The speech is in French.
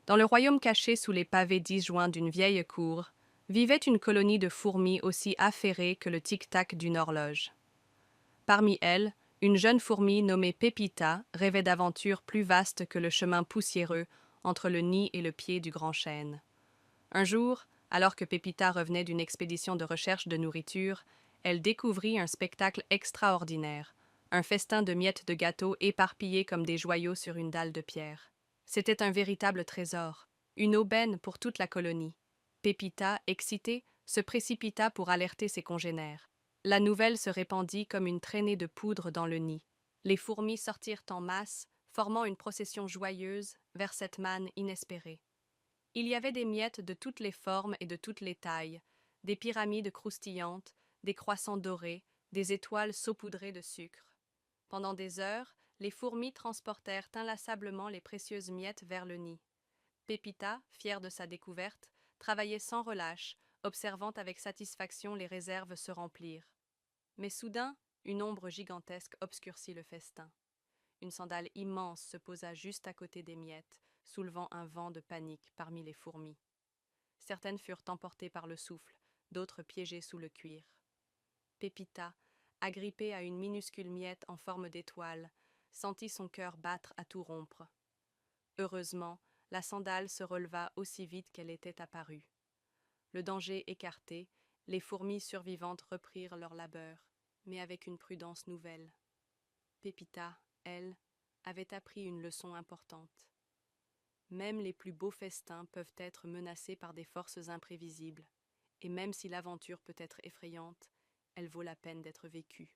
Dans le royaume caché sous les pavés disjoints d'une vieille cour, vivait une colonie de fourmis aussi affairées que le tic-tac d'une horloge. Parmi elles, une jeune fourmi nommée Pépita rêvait d'aventures plus vastes que le chemin poussiéreux entre le nid et le pied du grand chêne. Un jour, alors que Pépita revenait d'une expédition de recherche de nourriture, elle découvrit un spectacle extraordinaire, un festin de miettes de gâteau éparpillées comme des joyaux sur une dalle de pierre. C'était un véritable trésor, une aubaine pour toute la colonie. Pépita, excitée, se précipita pour alerter ses congénères. La nouvelle se répandit comme une traînée de poudre dans le nid. Les fourmis sortirent en masse, formant une procession joyeuse vers cette manne inespérée. Il y avait des miettes de toutes les formes et de toutes les tailles, des pyramides croustillantes, des croissants dorés, des étoiles saupoudrées de sucre. Pendant des heures, les fourmis transportèrent inlassablement les précieuses miettes vers le nid. Pépita, fière de sa découverte, travaillait sans relâche, observant avec satisfaction les réserves se remplir. Mais soudain, une ombre gigantesque obscurcit le festin. Une sandale immense se posa juste à côté des miettes, soulevant un vent de panique parmi les fourmis. Certaines furent emportées par le souffle, d'autres piégées sous le cuir. Pépita, agrippée à une minuscule miette en forme d'étoile, sentit son cœur battre à tout rompre. Heureusement, la sandale se releva aussi vite qu'elle était apparue. Le danger écarté, les fourmis survivantes reprirent leur labeur, mais avec une prudence nouvelle. Pépita, elle, avait appris une leçon importante. Même les plus beaux festins peuvent être menacés par des forces imprévisibles, et même si l'aventure peut être effrayante, elle vaut la peine d'être vécue.